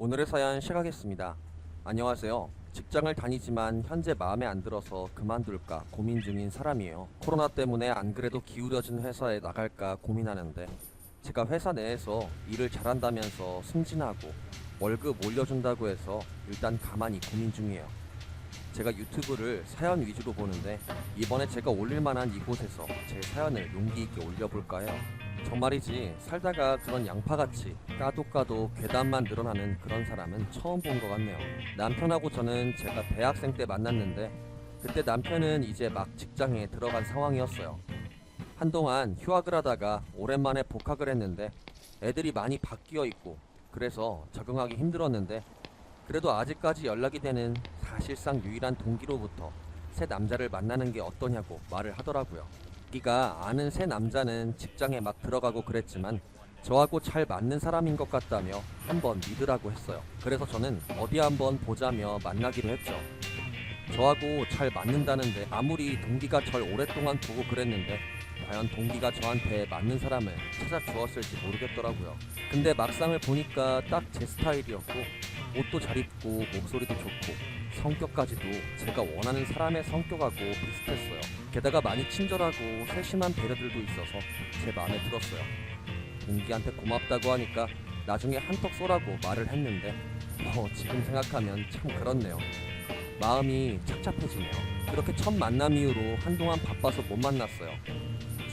오늘의 사연 시작하겠습니다. 안녕하세요. 직장을 다니지만 현재 마음에 안 들어서 그만둘까 고민 중인 사람이에요. 코로나 때문에 안 그래도 기울어진 회사에 나갈까 고민하는데 제가 회사 내에서 일을 잘한다면서 승진하고 월급 올려준다고 해서 일단 가만히 고민 중이에요. 제가 유튜브를 사연 위주로 보는데 이번에 제가 올릴 만한 이곳에서 제 사연을 용기 있게 올려볼까 해요. 정말이지 살다가 그런 양파같이 까도 괴담만 늘어나는 그런 사람은 처음 본 것 같네요. 남편하고 저는 제가 대학생 때 만났는데 그때 남편은 이제 막 직장에 들어간 상황이었어요. 한동안 휴학을 하다가 오랜만에 복학을 했는데 애들이 많이 바뀌어 있고 그래서 적응하기 힘들었는데 그래도 아직까지 연락이 되는 사실상 유일한 동기로부터 새 남자를 만나는 게 어떠냐고 말을 하더라고요. 자기가 아는 새 남자는 직장에 막 들어가고 그랬지만 저하고 잘 맞는 사람인 것 같다며 한번 믿으라고 했어요. 그래서 저는 어디 한번 보자며 만나기로 했죠. 저하고 잘 맞는다는데 아무리 동기가 절 오랫동안 보고 그랬는데 과연 동기가 저한테 맞는 사람을 찾아주었을지 모르겠더라고요. 근데 막상을 보니까 딱 제 스타일이었고 옷도 잘 입고 목소리도 좋고 성격까지도 제가 원하는 사람의 성격하고 비슷했어요. 게다가 많이 친절하고 세심한 배려들도 있어서 제 마음에 들었어요. 동기한테 고맙다고 하니까 나중에 한턱 쏘라고 말을 했는데 지금 생각하면 참 그렇네요. 마음이 착잡해지네요. 그렇게 첫 만남 이후로 한동안 바빠서 못 만났어요.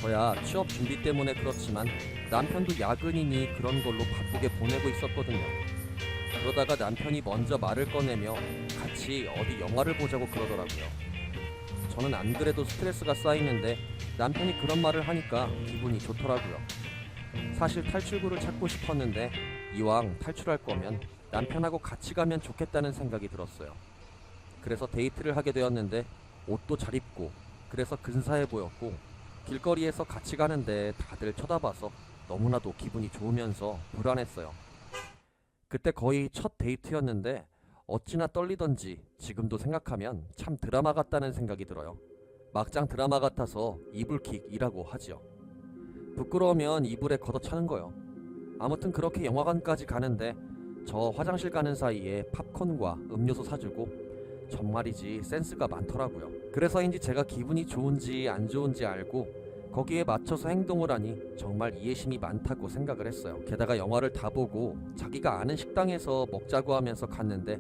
저야 취업 준비 때문에 그렇지만 남편도 야근이니 그런 걸로 바쁘게 보내고 있었거든요. 그러다가 남편이 먼저 말을 꺼내며 같이 어디 영화를 보자고 그러더라고요. 저는 안 그래도 스트레스가 쌓이는데 남편이 그런 말을 하니까 기분이 좋더라고요. 사실 탈출구를 찾고 싶었는데 이왕 탈출할 거면 남편하고 같이 가면 좋겠다는 생각이 들었어요. 그래서 데이트를 하게 되었는데 옷도 잘 입고 그래서 근사해 보였고 길거리에서 같이 가는데 다들 쳐다봐서 너무나도 기분이 좋으면서 불안했어요. 그때 거의 첫 데이트였는데 어찌나 떨리던지 지금도 생각하면 참 드라마 같다는 생각이 들어요. 막장 드라마 같아서 이불킥이라고 하지요. 부끄러우면 이불에 걷어차는 거요. 아무튼 그렇게 영화관까지 가는데 저 화장실 가는 사이에 팝콘과 음료수 사주고 정말이지 센스가 많더라고요. 그래서인지 제가 기분이 좋은지 안 좋은지 알고 거기에 맞춰서 행동을 하니 정말 이해심이 많다고 생각을 했어요. 게다가 영화를 다 보고 자기가 아는 식당에서 먹자고 하면서 갔는데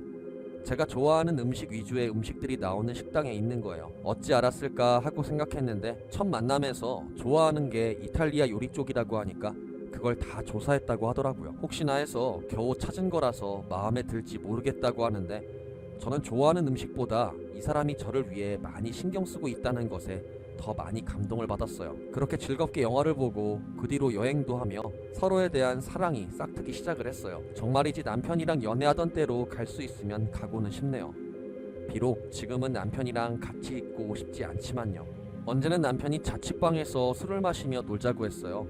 제가 좋아하는 음식 위주의 음식들이 나오는 식당에 있는 거예요. 어찌 알았을까 하고 생각했는데 첫 만남에서 좋아하는 게 이탈리아 요리 쪽이라고 하니까 그걸 다 조사했다고 하더라고요. 혹시나 해서 겨우 찾은 거라서 마음에 들지 모르겠다고 하는데 저는 좋아하는 음식보다 이 사람이 저를 위해 많이 신경 쓰고 있다는 것에 더 많이 감동을 받았어요. 그렇게 즐겁게 영화를 보고 그 뒤로 여행도 하며 서로에 대한 사랑이 싹트기 시작을 했어요. 정말이지 남편이랑 연애하던 때로 갈 수 있으면 가고는 싶네요. 비록 지금은 남편이랑 같이 있고 싶지 않지만요. 언제는 남편이 자취방에서 술을 마시며 놀자고 했어요.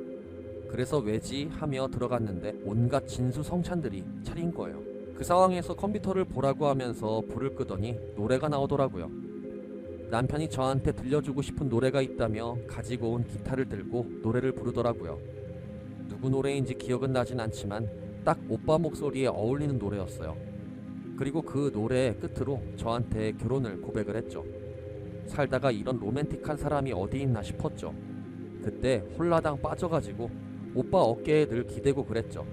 그래서 왜지 하며 들어갔는데 온갖 진수성찬들이 차린 거예요. 그 상황에서 컴퓨터를 보라고 하면서 불을 끄더니 노래가 나오더라고요. 남편이 저한테 들려주고 싶은 노래가 있다며 가지고 온 기타를 들고 노래를 부르더라고요. 누구 노래인지 기억은 나진 않지만 딱 오빠 목소리에 어울리는 노래였어요. 그리고 그 노래의 끝으로 저한테 결혼을 고백을 했죠. 살다가 이런 로맨틱한 사람이 어디 있나 싶었죠. 그때 홀라당 빠져가지고 오빠 어깨에 늘 기대고 그랬죠.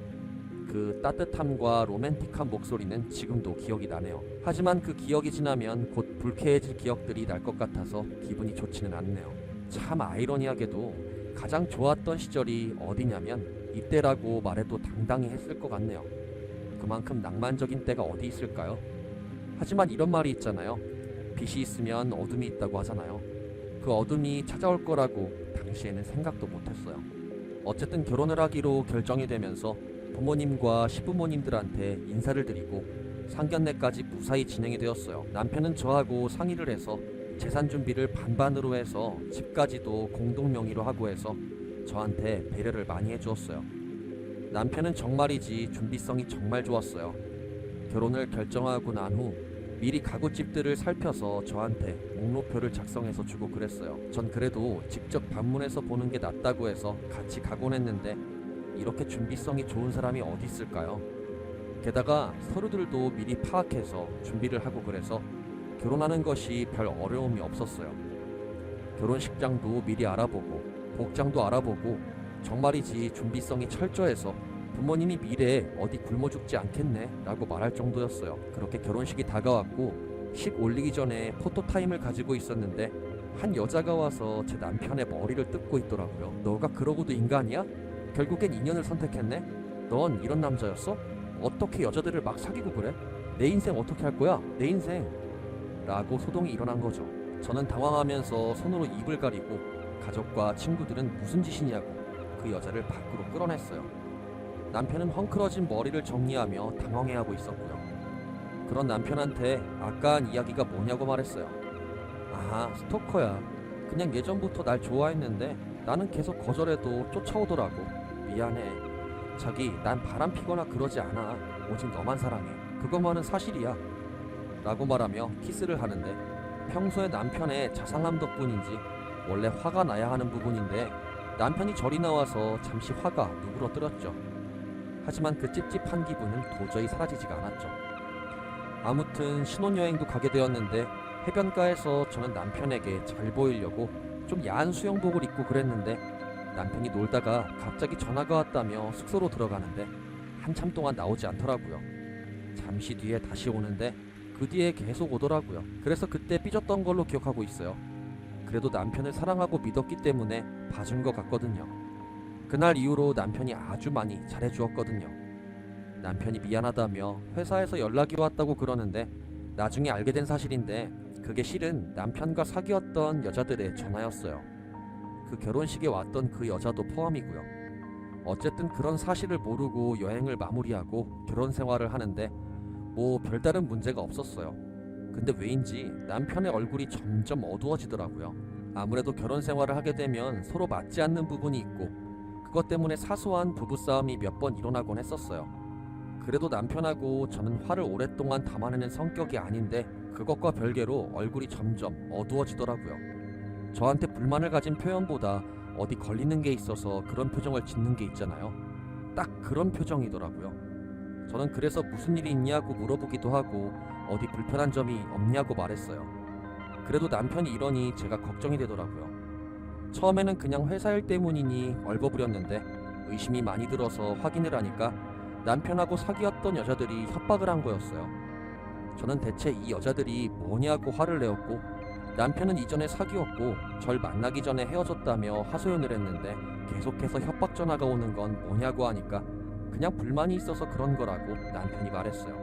그 따뜻함과 로맨틱한 목소리는 지금도 기억이 나네요. 하지만 그 기억이 지나면 곧 불쾌해질 기억들이 날 것 같아서 기분이 좋지는 않네요. 참 아이러니하게도 가장 좋았던 시절이 어디냐면 이때라고 말해도 당당히 했을 것 같네요. 그만큼 낭만적인 때가 어디 있을까요? 하지만 이런 말이 있잖아요. 빛이 있으면 어둠이 있다고 하잖아요. 그 어둠이 찾아올 거라고 당시에는 생각도 못했어요. 어쨌든 결혼을 하기로 결정이 되면서 부모님과 시부모님들한테 인사를 드리고 상견례까지 무사히 진행이 되었어요. 남편은 저하고 상의를 해서 재산 준비를 반반으로 해서 집까지도 공동 명의로 하고 해서 저한테 배려를 많이 해주었어요. 남편은 정말이지 준비성이 정말 좋았어요. 결혼을 결정하고 난 후 미리 가구집들을 살펴서 저한테 목록표를 작성해서 주고 그랬어요. 전 그래도 직접 방문해서 보는 게 낫다고 해서 같이 가곤 했는데 이렇게 준비성이 좋은 사람이 어디 있을까요? 게다가 서류들도 미리 파악해서 준비를 하고 그래서 결혼하는 것이 별 어려움이 없었어요. 결혼식장도 미리 알아보고 복장도 알아보고 정말이지 준비성이 철저해서 부모님이 미래에 어디 굶어 죽지 않겠네 라고 말할 정도였어요. 그렇게 결혼식이 다가왔고 식 올리기 전에 포토타임을 가지고 있었는데 한 여자가 와서 제 남편의 머리를 뜯고 있더라고요. 너가 그러고도 인간이야? 결국엔 인연을 선택했네? 넌 이런 남자였어? 어떻게 여자들을 막 사귀고 그래? 내 인생 어떻게 할 거야? 내 인생 라고 소동이 일어난 거죠. 저는 당황하면서 손으로 입을 가리고 가족과 친구들은 무슨 짓이냐고 그 여자를 밖으로 끌어냈어요. 남편은 헝클어진 머리를 정리하며 당황해하고 있었고요. 그런 남편한테 아까 한 이야기가 뭐냐고 말했어요. 아, 스토커야. 그냥 예전부터 날 좋아했는데 나는 계속 거절해도 쫓아오더라고. 미안해. 자기, 난 바람 피거나 그러지 않아. 오직 너만 사랑해. 그것만은 사실이야. 라고 말하며 키스를 하는데 평소에 남편의 자상함 덕분인지 원래 화가 나야 하는 부분인데 남편이 저리 나와서 잠시 화가 누그러뜨렸죠. 하지만 그 찝찝한 기분은 도저히 사라지지가 않았죠. 아무튼 신혼여행도 가게 되었는데 해변가에서 저는 남편에게 잘 보이려고 좀 야한 수영복을 입고 그랬는데 남편이 놀다가 갑자기 전화가 왔다며 숙소로 들어가는데 한참 동안 나오지 않더라고요. 잠시 뒤에 다시 오는데 그 뒤에 계속 오더라고요. 그래서 그때 삐졌던 걸로 기억하고 있어요. 그래도 남편을 사랑하고 믿었기 때문에 봐준 것 같거든요. 그날 이후로 남편이 아주 많이 잘해주었거든요. 남편이 미안하다며 회사에서 연락이 왔다고 그러는데 나중에 알게 된 사실인데 그게 실은 남편과 사귀었던 여자들의 전화였어요. 그 결혼식에 왔던 그 여자도 포함이고요. 어쨌든 그런 사실을 모르고 여행을 마무리하고 결혼 생활을 하는데 뭐 별다른 문제가 없었어요. 근데 왜인지 남편의 얼굴이 점점 어두워지더라고요. 아무래도 결혼 생활을 하게 되면 서로 맞지 않는 부분이 있고 그것 때문에 사소한 부부싸움이 몇 번 일어나곤 했었어요. 그래도 남편하고 저는 화를 오랫동안 담아내는 성격이 아닌데 그것과 별개로 얼굴이 점점 어두워지더라고요. 저한테 불만을 가진 표현보다 어디 걸리는 게 있어서 그런 표정을 짓는 게 있잖아요. 딱 그런 표정이더라고요. 저는 그래서 무슨 일이 있냐고 물어보기도 하고 어디 불편한 점이 없냐고 말했어요. 그래도 남편이 이러니 제가 걱정이 되더라고요. 처음에는 그냥 회사 일 때문이니 얼버무렸는데 의심이 많이 들어서 확인을 하니까 남편하고 사귀었던 여자들이 협박을 한 거였어요. 저는 대체 이 여자들이 뭐냐고 화를 내었고 남편은 이전에 사귀었고 절 만나기 전에 헤어졌다며 하소연을 했는데 계속해서 협박 전화가 오는 건 뭐냐고 하니까 그냥 불만이 있어서 그런 거라고 남편이 말했어요.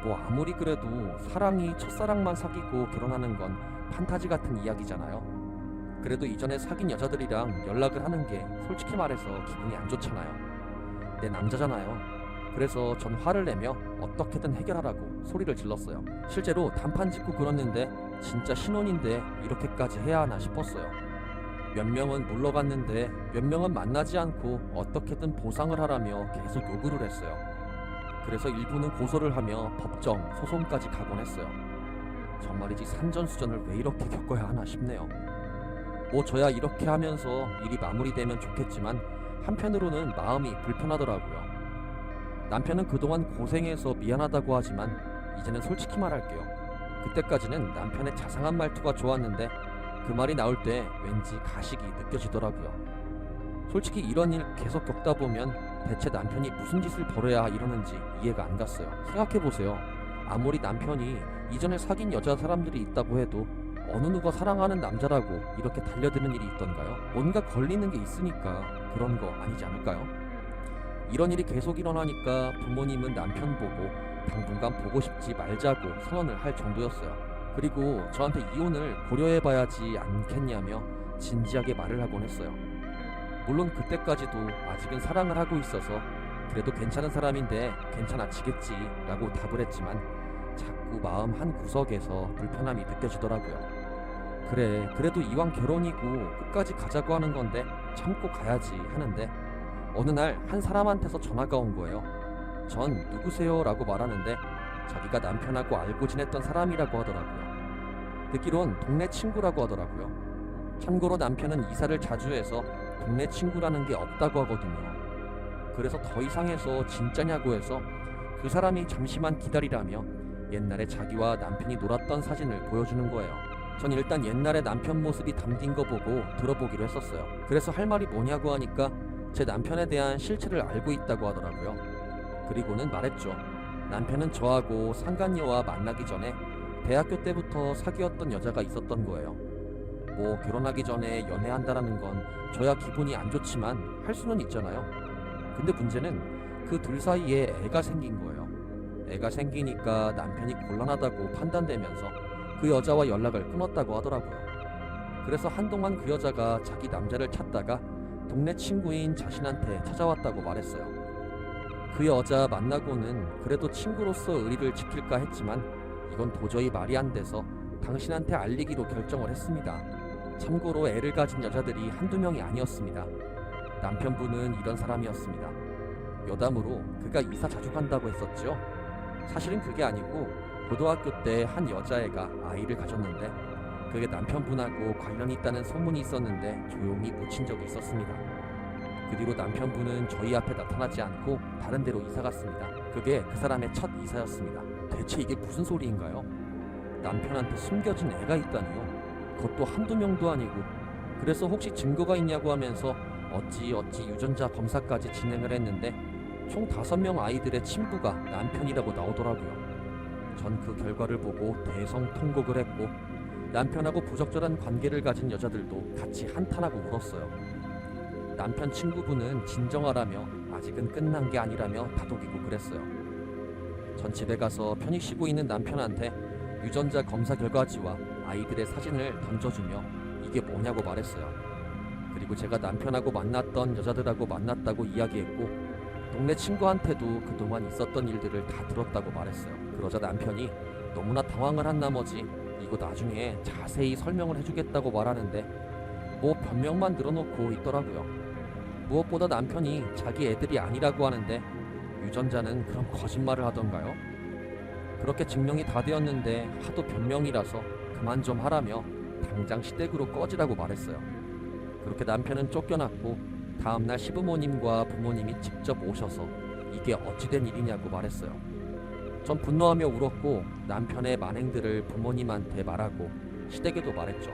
뭐 아무리 그래도 사랑이 첫사랑만 사귀고 결혼하는 건 판타지 같은 이야기잖아요. 그래도 이전에 사귄 여자들이랑 연락을 하는 게 솔직히 말해서 기분이 안 좋잖아요. 내 남자잖아요. 그래서 전 화를 내며 어떻게든 해결하라고 소리를 질렀어요. 실제로 단판 짓고 그랬는데 진짜 신혼인데 이렇게까지 해야 하나 싶었어요. 몇 명은 물러갔는데 몇 명은 만나지 않고 어떻게든 보상을 하라며 계속 요구를 했어요. 그래서 일부는 고소를 하며 법정, 소송까지 가곤 했어요. 정말이지 산전수전을 왜 이렇게 겪어야 하나 싶네요. 뭐 저야 이렇게 하면서 일이 마무리되면 좋겠지만 한편으로는 마음이 불편하더라고요. 남편은 그동안 고생해서 미안하다고 하지만 이제는 솔직히 말할게요. 그때까지는 남편의 자상한 말투가 좋았는데 그 말이 나올 때 왠지 가식이 느껴지더라고요. 솔직히 이런 일 계속 겪다 보면 대체 남편이 무슨 짓을 벌여야 이러는지 이해가 안 갔어요. 생각해보세요. 아무리 남편이 이전에 사귄 여자 사람들이 있다고 해도 어느 누가 사랑하는 남자라고 이렇게 달려드는 일이 있던가요? 뭔가 걸리는 게 있으니까 그런 거 아니지 않을까요? 이런 일이 계속 일어나니까 부모님은 남편 보고 당분간 보고 싶지 말자고 선언을 할 정도였어요. 그리고 저한테 이혼을 고려해봐야지 않겠냐며 진지하게 말을 하곤 했어요. 물론 그때까지도 아직은 사랑을 하고 있어서 그래도 괜찮은 사람인데 괜찮아지겠지 라고 답을 했지만 자꾸 마음 한 구석에서 불편함이 느껴지더라고요. 그래, 그래도 이왕 결혼이고 끝까지 가자고 하는 건데 참고 가야지 하는데 어느 날 한 사람한테서 전화가 온 거예요. 전 누구세요? 라고 말하는데 자기가 남편하고 알고 지냈던 사람이라고 하더라고요. 듣기론 동네 친구라고 하더라고요. 참고로 남편은 이사를 자주 해서 동네 친구라는 게 없다고 하거든요. 그래서 더 이상 해서 진짜냐고 해서 그 사람이 잠시만 기다리라며 옛날에 자기와 남편이 놀았던 사진을 보여주는 거예요. 전 일단 옛날에 남편 모습이 담긴 거 보고 들어보기로 했었어요. 그래서 할 말이 뭐냐고 하니까 제 남편에 대한 실체를 알고 있다고 하더라고요. 그리고는 말했죠. 남편은 저하고 상간녀와 만나기 전에 대학교 때부터 사귀었던 여자가 있었던 거예요. 뭐 결혼하기 전에 연애한다라는 건 저야 기분이 안 좋지만 할 수는 있잖아요. 근데 문제는 그 둘 사이에 애가 생긴 거예요. 애가 생기니까 남편이 곤란하다고 판단되면서 그 여자와 연락을 끊었다고 하더라고요. 그래서 한동안 그 여자가 자기 남자를 찾다가 동네 친구인 자신한테 찾아왔다고 말했어요. 그 여자 만나고는 그래도 친구로서 의리를 지킬까 했지만 이건 도저히 말이 안 돼서 당신한테 알리기로 결정을 했습니다. 참고로 애를 가진 여자들이 한두 명이 아니었습니다. 남편분은 이런 사람이었습니다. 여담으로 그가 이사 자주 간다고 했었죠. 사실은 그게 아니고 고등학교 때 한 여자애가 아이를 가졌는데 그게 남편분하고 관련이 있다는 소문이 있었는데 조용히 묻힌 적이 있었습니다. 그 뒤로 남편분은 저희 앞에 나타나지 않고 다른 데로 이사 갔습니다. 그게 그 사람의 첫 이사였습니다. 대체 이게 무슨 소리인가요? 남편한테 숨겨진 애가 있다니요? 그것도 한두 명도 아니고. 그래서 혹시 증거가 있냐고 하면서 어찌 유전자 검사까지 진행을 했는데 총 5명 아이들의 친부가 남편이라고 나오더라고요. 전 그 결과를 보고 대성통곡을 했고 남편하고 부적절한 관계를 가진 여자들도 같이 한탄하고 울었어요. 남편 친구분은 진정하라며 아직은 끝난 게 아니라며 다독이고 그랬어요. 전 집에 가서 편히 쉬고 있는 남편한테 유전자 검사 결과지와 아이들의 사진을 던져주며 이게 뭐냐고 말했어요. 그리고 제가 남편하고 만났던 여자들하고 만났다고 이야기했고 동네 친구한테도 그동안 있었던 일들을 다 들었다고 말했어요. 그러자 남편이 너무나 당황을 한 나머지 이거 나중에 자세히 설명을 해주겠다고 말하는데 뭐 변명만 늘어놓고 있더라고요. 무엇보다 남편이 자기 애들이 아니라고 하는데 유전자는 그런 거짓말을 하던가요? 그렇게 증명이 다 되었는데 하도 변명이라서 그만 좀 하라며 당장 시댁으로 꺼지라고 말했어요. 그렇게 남편은 쫓겨났고 다음날 시부모님과 부모님이 직접 오셔서 이게 어찌된 일이냐고 말했어요. 전 분노하며 울었고 남편의 만행들을 부모님한테 말하고 시댁에도 말했죠.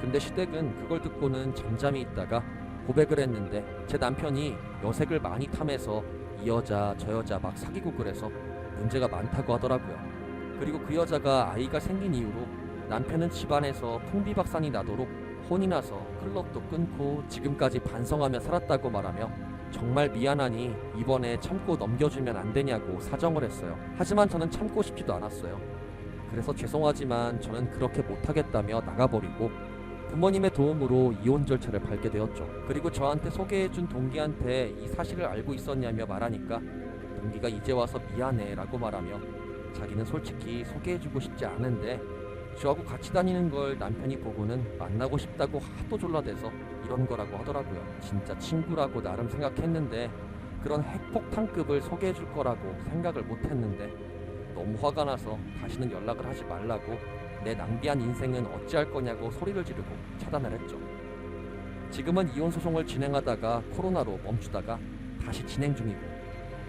근데 시댁은 그걸 듣고는 잠잠히 있다가 고백을 했는데 제 남편이 여색을 많이 탐해서 이 여자 저 여자 막 사귀고 그래서 문제가 많다고 하더라고요. 그리고 그 여자가 아이가 생긴 이후로 남편은 집안에서 풍비박산이 나도록 혼이 나서 클럽도 끊고 지금까지 반성하며 살았다고 말하며 정말 미안하니 이번에 참고 넘겨주면 안 되냐고 사정을 했어요. 하지만 저는 참고 싶지도 않았어요. 그래서 죄송하지만 저는 그렇게 못하겠다며 나가버리고 부모님의 도움으로 이혼 절차를 밟게 되었죠. 그리고 저한테 소개해준 동기한테 이 사실을 알고 있었냐며 말하니까 동기가 이제 와서 미안해 라고 말하며 자기는 솔직히 소개해주고 싶지 않은데 저하고 같이 다니는 걸 남편이 보고는 만나고 싶다고 하도 졸라대서 이런 거라고 하더라고요. 진짜 친구라고 나름 생각했는데 그런 핵폭탄급을 소개해줄 거라고 생각을 못했는데 너무 화가 나서 다시는 연락을 하지 말라고 내 낭비한 인생은 어찌할 거냐고 소리를 지르고 차단을 했죠. 지금은 이혼 소송을 진행하다가 코로나로 멈추다가 다시 진행 중이고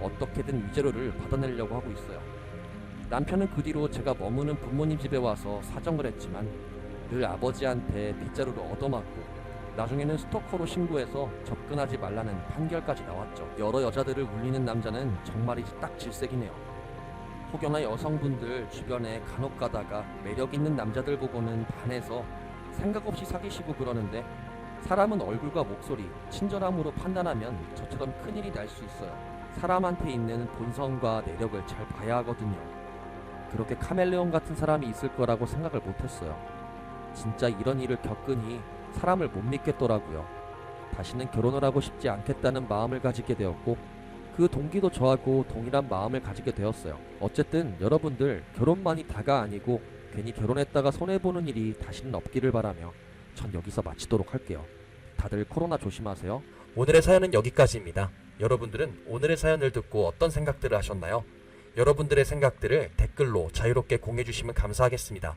어떻게든 위자료를 받아내려고 하고 있어요. 남편은 그 뒤로 제가 머무는 부모님 집에 와서 사정을 했지만 늘 아버지한테 빗자루를 얻어맞고 나중에는 스토커로 신고해서 접근하지 말라는 판결까지 나왔죠. 여러 여자들을 울리는 남자는 정말이지 딱 질색이네요. 혹여나 여성분들 주변에 간혹 가다가 매력 있는 남자들 보고는 반해서 생각 없이 사귀시고 그러는데 사람은 얼굴과 목소리, 친절함으로 판단하면 저처럼 큰일이 날 수 있어요. 사람한테 있는 본성과 내력을 잘 봐야 하거든요. 그렇게 카멜레온 같은 사람이 있을 거라고 생각을 못했어요. 진짜 이런 일을 겪으니 사람을 못 믿겠더라고요. 다시는 결혼을 하고 싶지 않겠다는 마음을 가지게 되었고 그 동기도 저하고 동일한 마음을 가지게 되었어요. 어쨌든 여러분들 결혼만이 다가 아니고 괜히 결혼했다가 손해보는 일이 다시는 없기를 바라며 전 여기서 마치도록 할게요. 다들 코로나 조심하세요. 오늘의 사연은 여기까지입니다. 여러분들은 오늘의 사연을 듣고 어떤 생각들을 하셨나요? 여러분들의 생각들을 댓글로 자유롭게 공유해주시면 감사하겠습니다.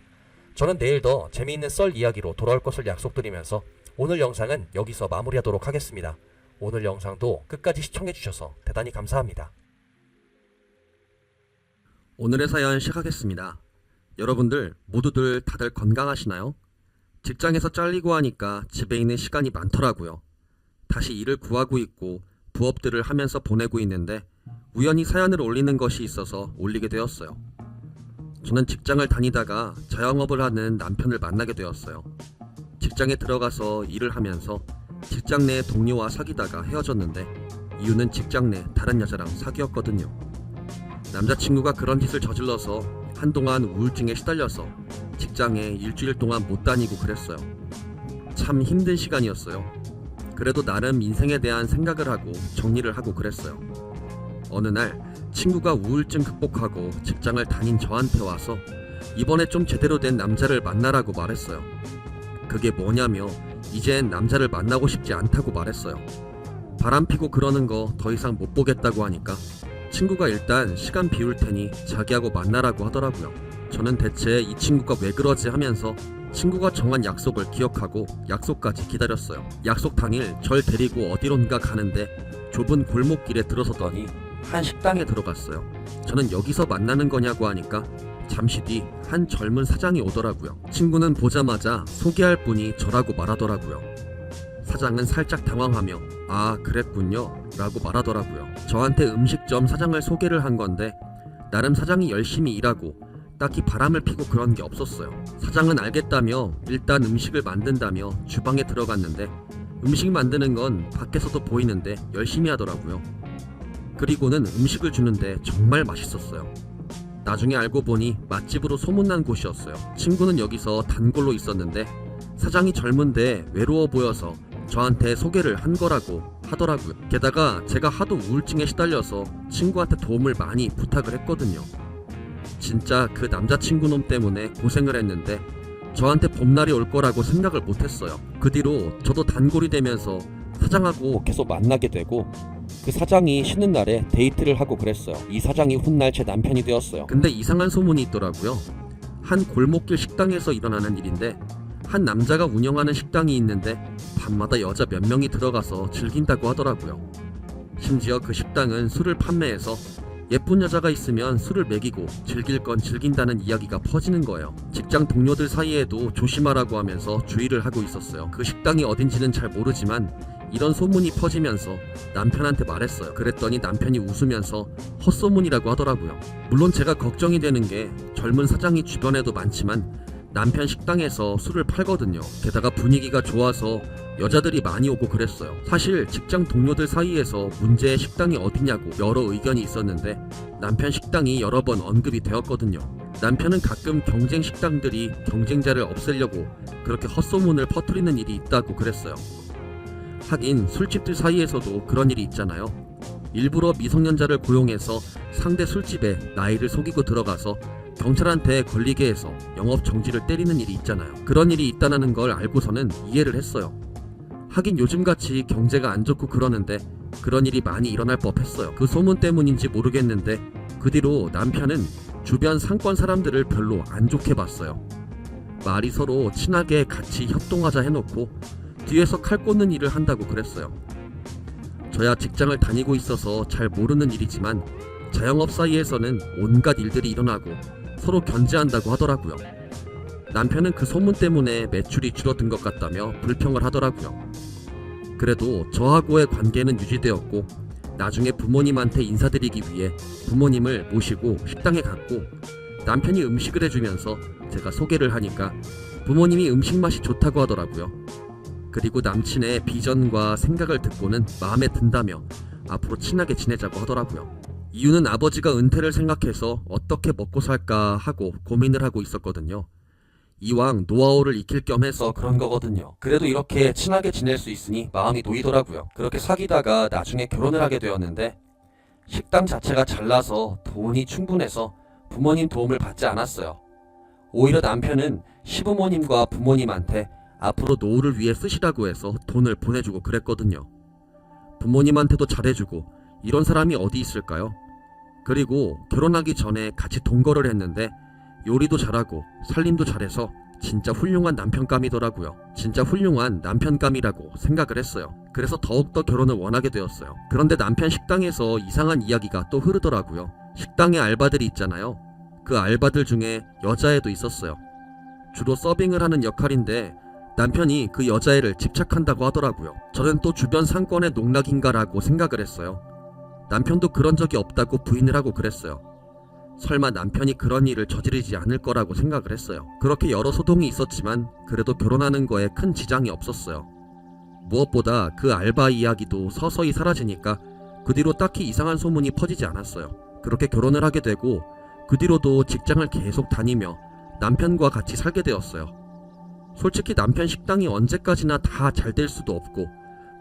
저는 내일 더 재미있는 썰 이야기로 돌아올 것을 약속드리면서 오늘 영상은 여기서 마무리하도록 하겠습니다. 오늘 영상도 끝까지 시청해주셔서 대단히 감사합니다. 오늘의 사연 시작하겠습니다. 여러분들 모두들 다들 건강하시나요? 직장에서 잘리고 하니까 집에 있는 시간이 많더라고요. 다시 일을 구하고 있고 부업들을 하면서 보내고 있는데 우연히 사연을 올리는 것이 있어서 올리게 되었어요. 저는 직장을 다니다가 자영업을 하는 남편을 만나게 되었어요. 직장에 들어가서 일을 하면서 직장 내 동료와 사귀다가 헤어졌는데 이유는 직장 내 다른 여자랑 사귀었거든요. 남자친구가 그런 짓을 저질러서 한동안 우울증에 시달려서 직장에 일주일 동안 못 다니고 그랬어요. 참 힘든 시간이었어요. 그래도 나름 인생에 대한 생각을 하고 정리를 하고 그랬어요. 어느 날 친구가 우울증 극복하고 직장을 다닌 저한테 와서 이번에 좀 제대로 된 남자를 만나라고 말했어요. 그게 뭐냐며 이젠 남자를 만나고 싶지 않다고 말했어요. 바람피고 그러는 거 더 이상 못 보겠다고 하니까 친구가 일단 시간 비울 테니 자기하고 만나라고 하더라고요. 저는 대체 이 친구가 왜 그러지 하면서 친구가 정한 약속을 기억하고 약속까지 기다렸어요. 약속 당일 절 데리고 어디론가 가는데 좁은 골목길에 들어서더니 한 식당에 들어갔어요. 저는 여기서 만나는 거냐고 하니까 잠시 뒤 한 젊은 사장이 오더라고요. 친구는 보자마자 소개할 분이 저라고 말하더라고요. 사장은 살짝 당황하며 아 그랬군요 라고 말하더라고요. 저한테 음식점 사장을 소개를 한 건데 나름 사장이 열심히 일하고 딱히 바람을 피고 그런 게 없었어요. 사장은 알겠다며 일단 음식을 만든다며 주방에 들어갔는데 음식 만드는 건 밖에서도 보이는데 열심히 하더라고요. 그리고는 음식을 주는데 정말 맛있었어요. 나중에 알고 보니 맛집으로 소문난 곳이었어요. 친구는 여기서 단골로 있었는데 사장이 젊은데 외로워 보여서 저한테 소개를 한 거라고 하더라고요. 게다가 제가 하도 우울증에 시달려서 친구한테 도움을 많이 부탁을 했거든요. 진짜 그 남자친구 놈 때문에 고생을 했는데 저한테 봄날이 올 거라고 생각을 못했어요. 그 뒤로 저도 단골이 되면서 사장하고 계속 만나게 되고 그 사장이 쉬는 날에 데이트를 하고 그랬어요. 이 사장이 훗날 제 남편이 되었어요. 근데 이상한 소문이 있더라고요. 한 골목길 식당에서 일어나는 일인데 한 남자가 운영하는 식당이 있는데 밤마다 여자 몇 명이 들어가서 즐긴다고 하더라고요. 심지어 그 식당은 술을 판매해서 예쁜 여자가 있으면 술을 먹이고 즐길 건 즐긴다는 이야기가 퍼지는 거예요. 직장 동료들 사이에도 조심하라고 하면서 주의를 하고 있었어요. 그 식당이 어딘지는 잘 모르지만 이런 소문이 퍼지면서 남편한테 말했어요. 그랬더니 남편이 웃으면서 헛소문이라고 하더라고요. 물론 제가 걱정이 되는 게 젊은 사장이 주변에도 많지만 남편 식당에서 술을 팔거든요. 게다가 분위기가 좋아서 여자들이 많이 오고 그랬어요. 사실 직장 동료들 사이에서 문제의 식당이 어디냐고 여러 의견이 있었는데 남편 식당이 여러 번 언급이 되었거든요. 남편은 가끔 경쟁 식당들이 경쟁자를 없애려고 그렇게 헛소문을 퍼뜨리는 일이 있다고 그랬어요. 하긴 술집들 사이에서도 그런 일이 있잖아요. 일부러 미성년자를 고용해서 상대 술집에 나이를 속이고 들어가서 경찰한테 걸리게 해서 영업 정지를 때리는 일이 있잖아요. 그런 일이 있다는 걸 알고서는 이해를 했어요. 하긴 요즘같이 경제가 안 좋고 그러는데 그런 일이 많이 일어날 법했어요. 그 소문 때문인지 모르겠는데 그 뒤로 남편은 주변 상권 사람들을 별로 안 좋게 봤어요. 말이 서로 친하게 같이 협동하자 해놓고 뒤에서 칼 꽂는 일을 한다고 그랬어요. 저야 직장을 다니고 있어서 잘 모르는 일이지만 자영업 사이에서는 온갖 일들이 일어나고 서로 견제한다고 하더라고요. 남편은 그 소문 때문에 매출이 줄어든 것 같다며 불평을 하더라고요. 그래도 저하고의 관계는 유지되었고 나중에 부모님한테 인사드리기 위해 부모님을 모시고 식당에 갔고 남편이 음식을 해주면서 제가 소개를 하니까 부모님이 음식 맛이 좋다고 하더라고요. 그리고 남친의 비전과 생각을 듣고는 마음에 든다며 앞으로 친하게 지내자고 하더라고요. 이유는 아버지가 은퇴를 생각해서 어떻게 먹고 살까 하고 고민을 하고 있었거든요. 이왕 노하우를 익힐 겸 해서 그런 거거든요. 그래도 이렇게 친하게 지낼 수 있으니 마음이 놓이더라고요. 그렇게 사귀다가 나중에 결혼을 하게 되었는데 식당 자체가 잘나서 돈이 충분해서 부모님 도움을 받지 않았어요. 오히려 남편은 시부모님과 부모님한테 앞으로 노후를 위해 쓰시라고 해서 돈을 보내주고 그랬거든요. 부모님한테도 잘해주고 이런 사람이 어디 있을까요? 그리고 결혼하기 전에 같이 동거를 했는데 요리도 잘하고 살림도 잘해서 진짜 훌륭한 남편감이더라고요. 진짜 훌륭한 남편감이라고 생각을 했어요. 그래서 더욱더 결혼을 원하게 되었어요. 그런데 남편 식당에서 이상한 이야기가 또 흐르더라고요. 식당에 알바들이 있잖아요. 그 알바들 중에 여자애도 있었어요. 주로 서빙을 하는 역할인데 남편이 그 여자애를 집착한다고 하더라고요. 저는 또 주변 상권의 농락인가라고 생각을 했어요. 남편도 그런 적이 없다고 부인을 하고 그랬어요. 설마 남편이 그런 일을 저지르지 않을 거라고 생각을 했어요. 그렇게 여러 소동이 있었지만 그래도 결혼하는 거에 큰 지장이 없었어요. 무엇보다 그 알바 이야기도 서서히 사라지니까 그 뒤로 딱히 이상한 소문이 퍼지지 않았어요. 그렇게 결혼을 하게 되고 그 뒤로도 직장을 계속 다니며 남편과 같이 살게 되었어요. 솔직히 남편 식당이 언제까지나 다 잘 될 수도 없고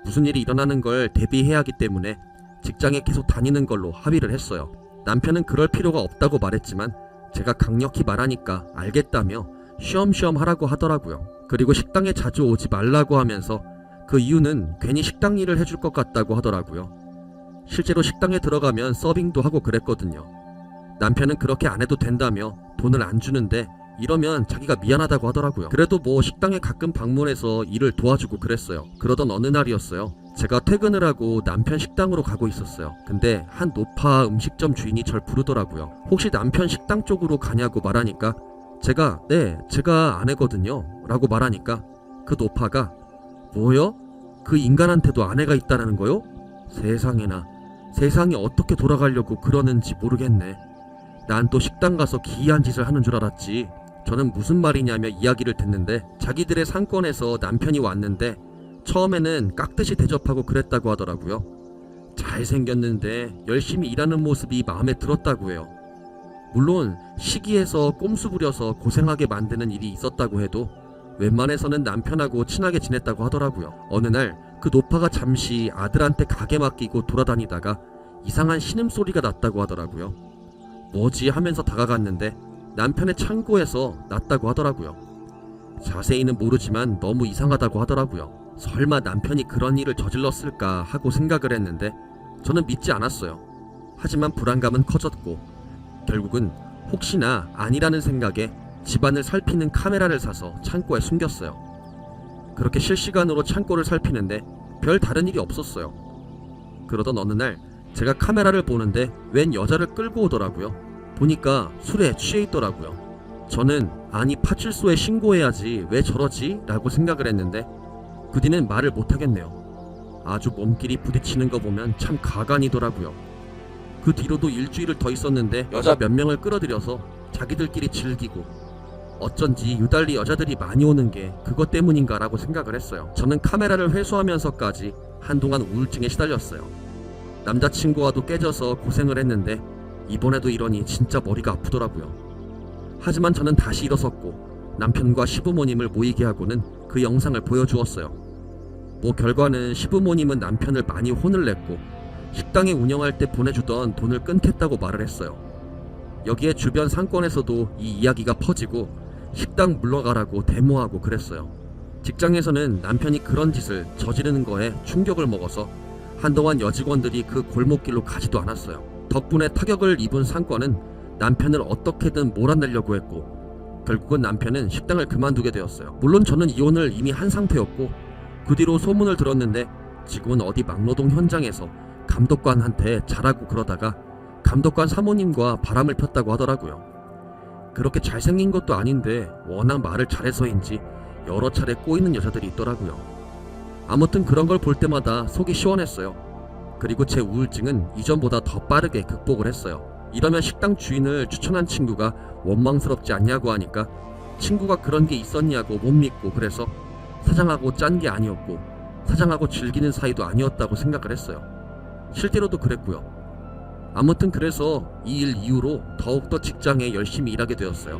무슨 일이 일어나는 걸 대비해야 하기 때문에 직장에 계속 다니는 걸로 합의를 했어요. 남편은 그럴 필요가 없다고 말했지만 제가 강력히 말하니까 알겠다며 쉬엄쉬엄 하라고 하더라고요. 그리고 식당에 자주 오지 말라고 하면서 그 이유는 괜히 식당 일을 해줄 것 같다고 하더라고요. 실제로 식당에 들어가면 서빙도 하고 그랬거든요. 남편은 그렇게 안 해도 된다며 돈을 안 주는데 이러면 자기가 미안하다고 하더라고요. 그래도 뭐 식당에 가끔 방문해서 일을 도와주고 그랬어요. 그러던 어느 날이었어요. 제가 퇴근을 하고 남편 식당으로 가고 있었어요. 근데 한 노파 음식점 주인이 절 부르더라고요. 혹시 남편 식당 쪽으로 가냐고 말하니까 제가 네, 제가 아내거든요 라고 말하니까 그 노파가 뭐요? 그 인간한테도 아내가 있다라는 거요? 세상에나, 세상이 어떻게 돌아가려고 그러는지 모르겠네. 난 또 식당 가서 기이한 짓을 하는 줄 알았지. 저는 무슨 말이냐며 이야기를 듣는데 자기들의 상권에서 남편이 왔는데 처음에는 깍듯이 대접하고 그랬다고 하더라고요. 잘생겼는데 열심히 일하는 모습이 마음에 들었다고 해요. 물론 시기에서 꼼수 부려서 고생하게 만드는 일이 있었다고 해도 웬만해서는 남편하고 친하게 지냈다고 하더라고요. 어느 날 그 노파가 잠시 아들한테 가게 맡기고 돌아다니다가 이상한 신음소리가 났다고 하더라고요. 뭐지 하면서 다가갔는데 남편의 창고에서 났다고 하더라고요. 자세히는 모르지만 너무 이상하다고 하더라고요. 설마 남편이 그런 일을 저질렀을까 하고 생각을 했는데 저는 믿지 않았어요. 하지만 불안감은 커졌고 결국은 혹시나 아니라는 생각에 집안을 살피는 카메라를 사서 창고에 숨겼어요. 그렇게 실시간으로 창고를 살피는데 별 다른 일이 없었어요. 그러던 어느 날 제가 카메라를 보는데 웬 여자를 끌고 오더라고요. 보니까 술에 취해 있더라고요. 저는 아니 파출소에 신고해야지 왜 저러지? 라고 생각을 했는데 그 뒤는 말을 못하겠네요. 아주 몸끼리 부딪히는 거 보면 참 가관이더라고요. 그 뒤로도 일주일을 더 있었는데 여자 몇 명을 끌어들여서 자기들끼리 즐기고 어쩐지 유달리 여자들이 많이 오는 게 그것 때문인가 라고 생각을 했어요. 저는 카메라를 회수하면서까지 한동안 우울증에 시달렸어요. 남자친구와도 깨져서 고생을 했는데 이번에도 이러니 진짜 머리가 아프더라고요. 하지만 저는 다시 일어섰고 남편과 시부모님을 모이게 하고는 그 영상을 보여주었어요. 뭐 결과는 시부모님은 남편을 많이 혼을 냈고 식당에 운영할 때 보내주던 돈을 끊겠다고 말을 했어요. 여기에 주변 상권에서도 이 이야기가 퍼지고 식당 물러가라고 데모하고 그랬어요. 직장에서는 남편이 그런 짓을 저지르는 거에 충격을 먹어서 한동안 여직원들이 그 골목길로 가지도 않았어요. 덕분에 타격을 입은 상권은 남편을 어떻게든 몰아내려고 했고 결국은 남편은 식당을 그만두게 되었어요. 물론 저는 이혼을 이미 한 상태였고 그 뒤로 소문을 들었는데 지금은 어디 막노동 현장에서 감독관한테 잘하고 그러다가 감독관 사모님과 바람을 폈다고 하더라고요. 그렇게 잘생긴 것도 아닌데 워낙 말을 잘해서인지 여러 차례 꼬이는 여자들이 있더라고요. 아무튼 그런 걸 볼 때마다 속이 시원했어요. 그리고 제 우울증은 이전보다 더 빠르게 극복을 했어요. 이러면 식당 주인을 추천한 친구가 원망스럽지 않냐고 하니까 친구가 그런 게 있었냐고 못 믿고 그래서 사장하고 짠 게 아니었고 사장하고 즐기는 사이도 아니었다고 생각을 했어요. 실제로도 그랬고요. 아무튼 그래서 이 일 이후로 더욱더 직장에 열심히 일하게 되었어요.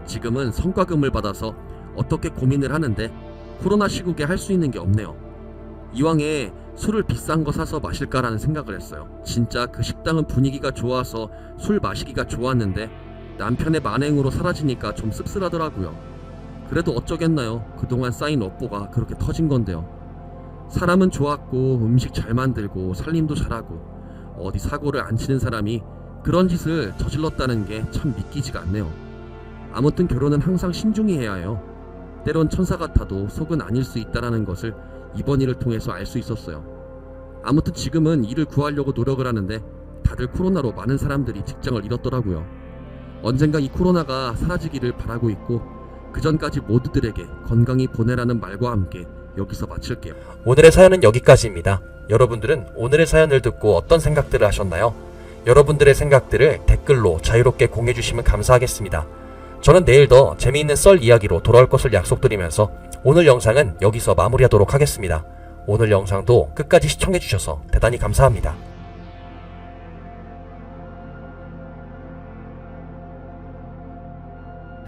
지금은 성과금을 받아서 어떻게 고민을 하는데 코로나 시국에 할 수 있는 게 없네요. 이왕에 술을 비싼 거 사서 마실까라는 생각을 했어요. 진짜 그 식당은 분위기가 좋아서 술 마시기가 좋았는데 남편의 만행으로 사라지니까 좀 씁쓸하더라고요. 그래도 어쩌겠나요. 그동안 쌓인 업보가 그렇게 터진 건데요. 사람은 좋았고 음식 잘 만들고 살림도 잘하고 어디 사고를 안 치는 사람이 그런 짓을 저질렀다는 게 참 믿기지가 않네요. 아무튼 결혼은 항상 신중히 해야 해요. 때론 천사 같아도 속은 아닐 수 있다는 것을 이번 일을 통해서 알 수 있었어요. 아무튼 지금은 일을 구하려고 노력을 하는데 다들 코로나로 많은 사람들이 직장을 잃었더라고요. 언젠가 이 코로나가 사라지기를 바라고 있고 그 전까지 모두들에게 건강히 보내라는 말과 함께 여기서 마칠게요. 오늘의 사연은 여기까지입니다. 여러분들은 오늘의 사연을 듣고 어떤 생각들을 하셨나요? 여러분들의 생각들을 댓글로 자유롭게 공유해주시면 감사하겠습니다. 저는 내일 더 재미있는 썰 이야기로 돌아올 것을 약속드리면서 오늘 영상은 여기서 마무리하도록 하겠습니다. 오늘 영상도 끝까지 시청해주셔서 대단히 감사합니다.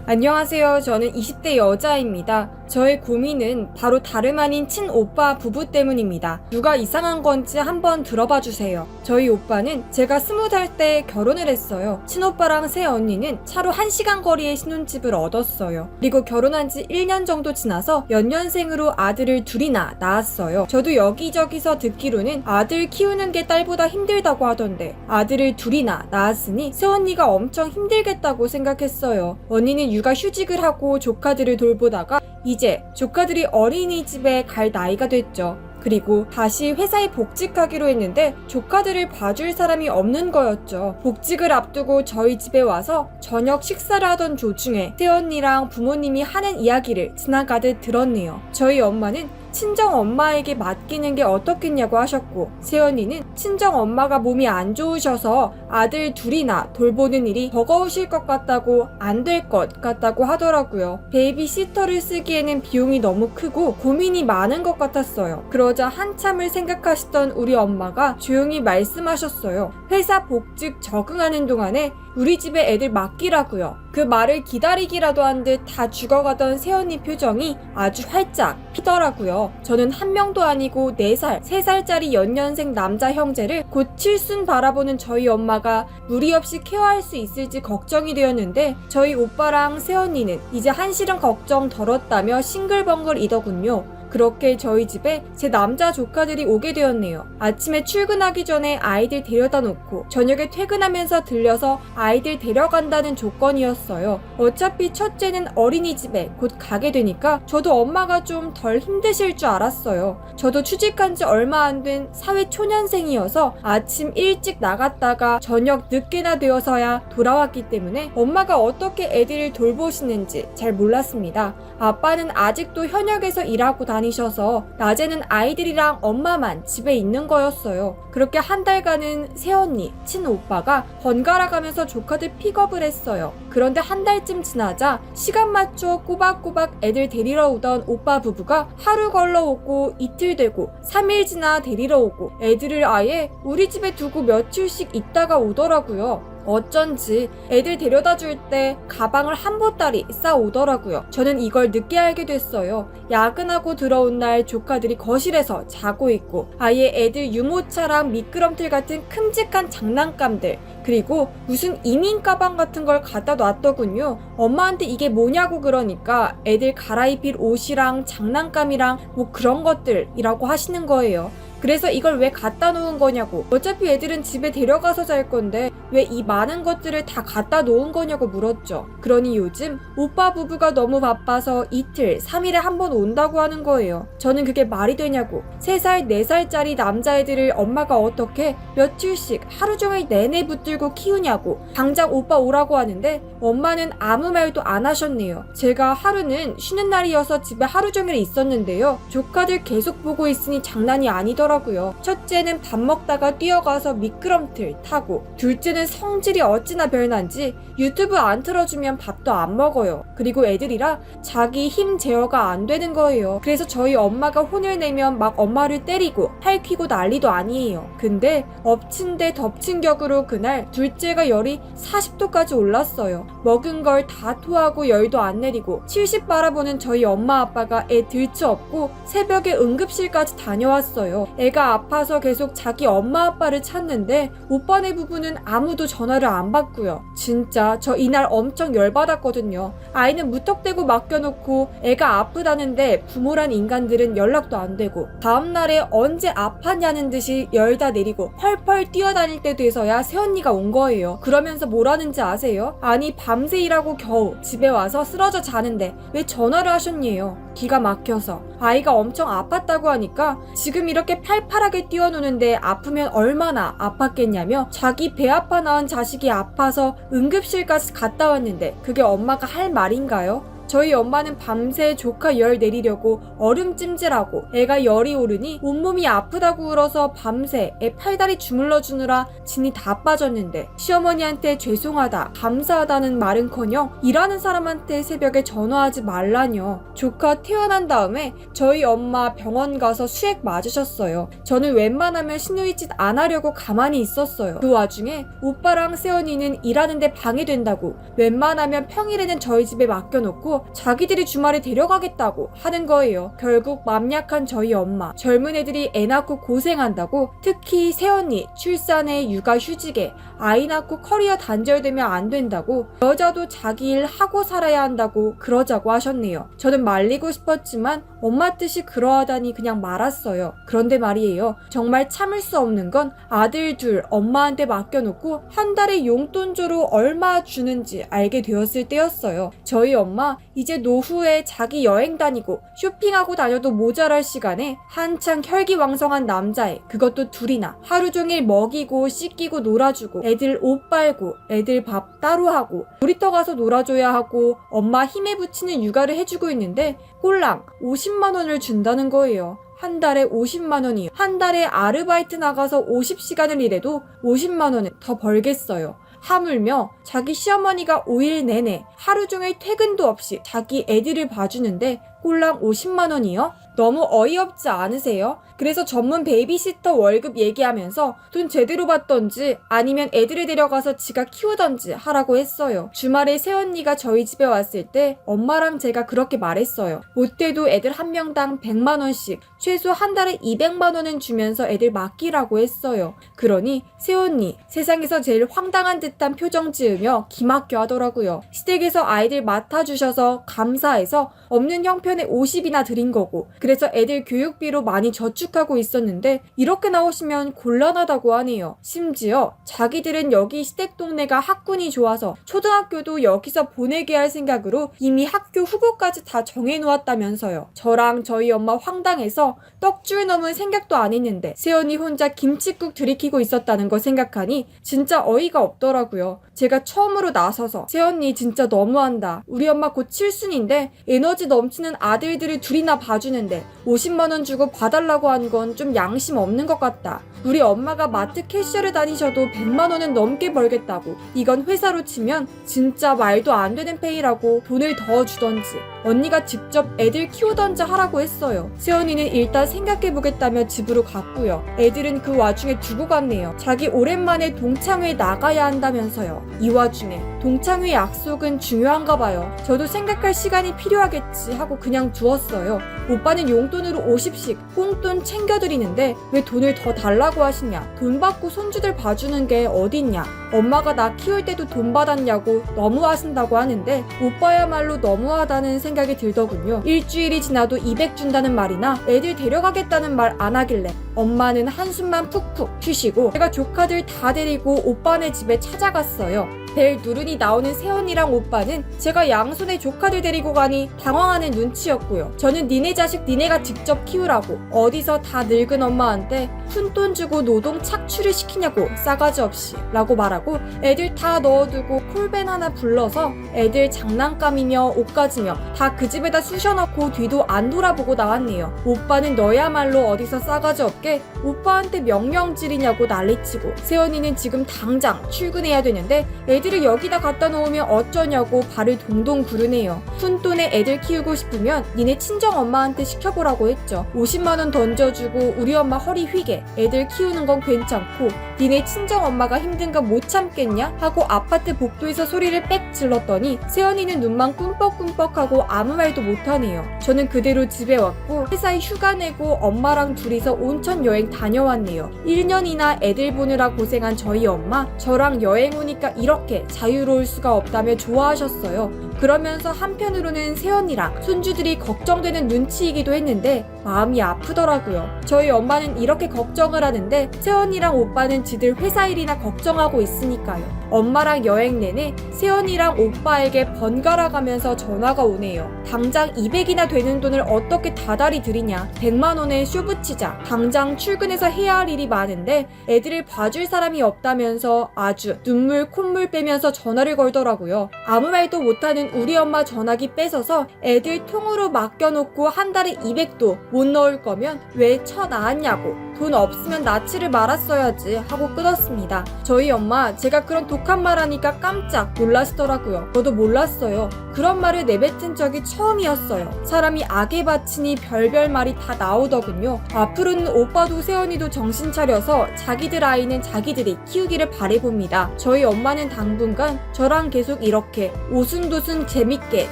안녕하세요. 저는 20대 여자입니다. 저의 고민은 바로 다름 아닌 친오빠 부부 때문입니다. 누가 이상한 건지 한번 들어봐 주세요. 저희 오빠는 제가 20살 때 결혼을 했어요. 친오빠랑 새언니는 차로 1시간 거리에 신혼집을 얻었어요. 그리고 결혼한 지 1년 정도 지나서 연년생으로 아들을 둘이나 낳았어요. 저도 여기저기서 듣기로는 아들 키우는 게 딸보다 힘들다고 하던데 아들을 둘이나 낳았으니 새언니가 엄청 힘들겠다고 생각했어요. 언니는 육아휴직을 하고 조카들을 돌보다가 이제 조카들이 어린이집에 갈 나이가 됐죠. 그리고 다시 회사에 복직하기로 했는데 조카들을 봐줄 사람이 없는 거였죠. 복직을 앞두고 저희 집에 와서 저녁 식사를 하던 도중에 새언니랑 부모님이 하는 이야기를 지나가듯 들었네요. 저희 엄마는 친정 엄마에게 맡기는 게 어떻겠냐고 하셨고 새언니는 친정 엄마가 몸이 안 좋으셔서 아들 둘이나 돌보는 일이 버거우실 것 같다고 안 될 것 같다고 하더라고요. 베이비시터를 쓰기에는 비용이 너무 크고 고민이 많은 것 같았어요. 그러자 한참을 생각하시던 우리 엄마가 조용히 말씀하셨어요. 회사 복직 적응하는 동안에 우리 집에 애들 맡기라고요. 그 말을 기다리기라도 한 듯 다 죽어가던 새언니 표정이 아주 활짝 피더라고요. 저는 한 명도 아니고 4살, 3살짜리 연년생 남자 형제를 곧 칠순 바라보는 저희 엄마가 무리 없이 케어할 수 있을지 걱정이 되었는데 저희 오빠랑 새언니는 이제 한시름 걱정 덜었다며 싱글벙글이더군요. 그렇게 저희 집에 제 남자 조카들이 오게 되었네요. 아침에 출근하기 전에 아이들 데려다 놓고 저녁에 퇴근하면서 들려서 아이들 데려간다는 조건이었어요. 어차피 첫째는 어린이집에 곧 가게 되니까 저도 엄마가 좀 덜 힘드실 줄 알았어요. 저도 취직한 지 얼마 안 된 사회 초년생이어서 아침 일찍 나갔다가 저녁 늦게나 되어서야 돌아왔기 때문에 엄마가 어떻게 애들을 돌보시는지 잘 몰랐습니다. 아빠는 아직도 현역에서 일하고 다니셔서 낮에는 아이들이랑 엄마만 집에 있는 거였어요. 그렇게 한 달간은 새언니, 친오빠가 번갈아 가면서 조카들 픽업을 했어요. 그런데 한 달쯤 지나자 시간 맞춰 꼬박꼬박 애들 데리러 오던 오빠 부부가 하루 걸러오고 이틀 되고 3일 지나 데리러 오고 애들을 아예 우리 집에 두고 며칠씩 있다가 오더라고요. 어쩐지 애들 데려다 줄 때 가방을 한 보따리 싸오더라고요. 저는 이걸 늦게 알게 됐어요. 야근하고 들어온 날 조카들이 거실에서 자고 있고 아예 애들 유모차랑 미끄럼틀 같은 큼직한 장난감들 그리고 무슨 이민 가방 같은 걸 갖다 놨더군요. 엄마한테 이게 뭐냐고 그러니까 애들 갈아입힐 옷이랑 장난감이랑 뭐 그런 것들이라고 하시는 거예요. 그래서 이걸 왜 갖다 놓은 거냐고 어차피 애들은 집에 데려가서 잘 건데 왜 이 많은 것들을 다 갖다 놓은 거냐고 물었죠. 그러니 요즘 오빠 부부가 너무 바빠서 이틀, 3일에 한 번 온다고 하는 거예요. 저는 그게 말이 되냐고 3살, 4살짜리 남자애들을 엄마가 어떻게 며칠씩 하루 종일 내내 붙들고 키우냐고 당장 오빠 오라고 하는데 엄마는 아무 말도 안 하셨네요. 제가 하루는 쉬는 날이어서 집에 하루 종일 있었는데요. 조카들 계속 보고 있으니 장난이 아니더라고요. 첫째는 밥 먹다가 뛰어가서 미끄럼틀 타고 둘째는 성질이 어찌나 별난지 유튜브 안 틀어주면 밥도 안 먹어요. 그리고 애들이라 자기 힘 제어가 안 되는 거예요. 그래서 저희 엄마가 혼을 내면 막 엄마를 때리고 할퀴고 난리도 아니에요. 근데 엎친 데 덮친 격으로 그날 둘째가 열이 40도까지 올랐어요. 먹은 걸 다 토하고 열도 안 내리고 70 바라보는 저희 엄마 아빠가 애 들쳐업고 새벽에 응급실까지 다녀왔어요. 애가 아파서 계속 자기 엄마 아빠를 찾는데 오빠네 부부는 아무도 전화를 안 받고요. 진짜 저 이날 엄청 열받았거든요. 아이는 무턱대고 맡겨놓고 애가 아프다는데 부모란 인간들은 연락도 안 되고 다음날에 언제 아팠냐는 듯이 열 다 내리고 펄펄 뛰어다닐 때 돼서야 새언니가 온 거예요. 그러면서 뭐라는지 아세요? 아니 밤새 일하고 겨우 집에 와서 쓰러져 자는데 왜 전화를 하셨니에요? 기가 막혀서. 아이가 엄청 아팠다고 하니까 지금 이렇게 팔팔하게 뛰어노는데 아프면 얼마나 아팠겠냐며 자기 배 아파 낳은 자식이 아파서 응급실까지 갔다 왔는데 그게 엄마가 할 말인가요? 저희 엄마는 밤새 조카 열 내리려고 얼음찜질하고 애가 열이 오르니 온몸이 아프다고 울어서 밤새 애 팔다리 주물러 주느라 진이 다 빠졌는데 시어머니한테 죄송하다 감사하다는 말은커녕 일하는 사람한테 새벽에 전화하지 말라뇨. 조카 태어난 다음에 저희 엄마 병원 가서 수액 맞으셨어요. 저는 웬만하면 시누이짓 안 하려고 가만히 있었어요. 그 와중에 오빠랑 세연이는 일하는데 방해된다고 웬만하면 평일에는 저희 집에 맡겨놓고 자기들이 주말에 데려가겠다고 하는 거예요. 결국 맘 약한 저희 엄마, 젊은 애들이 애 낳고 고생한다고, 특히 새언니 출산에 육아휴직에 아이 낳고 커리어 단절되면 안 된다고, 여자도 자기 일 하고 살아야 한다고 그러자고 하셨네요. 저는 말리고 싶었지만 엄마 뜻이 그러하다니 그냥 말았어요. 그런데 말이에요, 정말 참을 수 없는 건 아들 둘 엄마한테 맡겨놓고 한 달에 용돈조로 얼마 주는지 알게 되었을 때였어요. 저희 엄마 이제 노후에 자기 여행 다니고 쇼핑하고 다녀도 모자랄 시간에 한창 혈기왕성한 남자애, 그것도 둘이나 하루 종일 먹이고 씻기고 놀아주고 애들 옷 빨고 애들 밥 따로 하고 놀이터 가서 놀아줘야 하고 엄마 힘에 부치는 육아를 해주고 있는데 꼴랑 50만 원을 준다는 거예요. 한 달에 50만 원이요. 한 달에 아르바이트 나가서 50시간을 일해도 50만 원은 더 벌겠어요. 하물며 자기 시어머니가 5일 내내 하루 종일 퇴근도 없이 자기 애들을 봐주는데 꼴랑 50만 원이요? 너무 어이없지 않으세요? 그래서 전문 베이비시터 월급 얘기하면서 돈 제대로 받던지 아니면 애들을 데려가서 지가 키우던지 하라고 했어요. 주말에 새언니가 저희 집에 왔을 때 엄마랑 제가 그렇게 말했어요. 못해도 애들 한 명당 100만 원씩 최소 한 달에 200만 원은 주면서 애들 맡기라고 했어요. 그러니 새언니 세상에서 제일 황당한 듯한 표정 지으며 기막혀 하더라고요. 시댁에서 아이들 맡아주셔서 감사해서 없는 형편에 50이나 드린 거고, 그래서 애들 교육비로 많이 저축하고 있었는데 이렇게 나오시면 곤란하다고 하네요. 심지어 자기들은 여기 시댁 동네가 학군이 좋아서 초등학교도 여기서 보내게 할 생각으로 이미 학교 후보까지 다 정해놓았다면서요. 저랑 저희 엄마 황당해서 떡줄 넘은 생각도 안 했는데 새언니 혼자 김칫국 들이키고 있었다는 거 생각하니 진짜 어이가 없더라고요. 제가 처음으로 나서서 새언니 진짜 너무한다. 우리 엄마 곧 칠순인데 에너지 넘치는 아들들을 둘이나 봐주는데 50만 원 주고 봐달라고 한 건 좀 양심 없는 것 같다. 우리 엄마가 마트 캐셔를 다니셔도 100만 원은 넘게 벌겠다고. 이건 회사로 치면 진짜 말도 안 되는 페이라고 돈을 더 주던지 언니가 직접 애들 키우던지 하라고 했어요. 새언니는 일단 생각해보겠다며 집으로 갔고요. 애들은 그 와중에 두고 갔네요. 자기 오랜만에 동창회 나가야 한다면서요. 이 와중에 동창회 약속은 중요한가 봐요. 저도 생각할 시간이 필요하겠지 하고 그냥 두었어요. 오빠는 용돈으로 50씩 꽁돈 챙겨드리는데 왜 돈을 더 달라고 하시냐. 돈 받고 손주들 봐주는 게 어딨냐. 엄마가 나 키울 때도 돈 받았냐고 너무하신다고 하는데 오빠야말로 너무하다는 생각이 들더군요. 일주일이 지나도 200 준다는 말이나 애들 데려가겠다는 말 안 하길래 엄마는 한숨만 푹푹 쉬시고 제가 조카들 다 데리고 오빠네 집에 찾아갔어요. 벨 누르니 나오는 새언니랑 오빠는 제가 양손에 조카들 데리고 가니 당황하는 눈치였고요. 저는 니네 자식 니네가 직접 키우라고 어디서 다 늙은 엄마한테 푼돈 주고 노동 착취를 시키냐고 싸가지 없이 라고 말하고 애들 다 넣어두고 콜밴 하나 불러서 애들 장난감이며 옷가지며 다 그 집에다 쑤셔넣고 뒤도 안 돌아보고 나왔네요. 오빠는 너야말로 어디서 싸가지 없게 오빠한테 명령질이냐고 난리치고 새언니는 지금 당장 출근해야 되는데 애들을 여기다 갖다 놓으면 어쩌냐고 발을 동동 구르네요. 푼돈에 애들 키우고 싶으면 니네 친정엄마한테 시켜보라고 했죠. 50만 원 던져주고 우리 엄마 허리 휘게 애들 키우는 건 괜찮고 니네 친정엄마가 힘든 거 못 참겠냐? 하고 아파트 복도에서 소리를 빽 질렀더니 새언니는 눈만 꿈뻑꿈뻑하고 아무 말도 못하네요. 저는 그대로 집에 왔고 회사에 휴가 내고 엄마랑 둘이서 온천 여행 다녀왔네요. 1년이나 애들 보느라 고생한 저희 엄마, 저랑 여행 오니까 이렇게 자유로울 수가 없다며 좋아하셨어요. 그러면서 한편으로는 새언니랑 손주들이 걱정되는 눈치이기도 했는데 마음이 아프더라고요. 저희 엄마는 이렇게 걱정을 하는데 새언니랑 오빠는 지들 회사 일이나 걱정하고 있으니까요. 엄마랑 여행 내내 세연이랑 오빠에게 번갈아 가면서 전화가 오네요. 당장 200이나 되는 돈을 어떻게 다달이 드리냐. 100만 원에 쇼 붙이자. 당장 출근해서 해야 할 일이 많은데 애들을 봐줄 사람이 없다면서 아주 눈물 콧물 빼면서 전화를 걸더라고요. 아무 말도 못하는 우리 엄마 전화기 뺏어서 애들 통으로 맡겨놓고 한 달에 200도 못 넣을 거면 왜 나왔냐고. 돈 없으면 낳지를 말았어야지 하고 끊었습니다. 저희 엄마 제가 그런 독한 말 하니까 깜짝 놀라시더라고요. 저도 몰랐어요. 그런 말을 내뱉은 적이 처음이었어요. 사람이 악에 바치니 별별 말이 다 나오더군요. 앞으로는 오빠도 세연이도 정신 차려서 자기들 아이는 자기들이 키우기를 바라봅니다. 저희 엄마는 당분간 저랑 계속 이렇게 오순도순 재밌게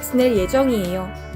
지낼 예정이에요.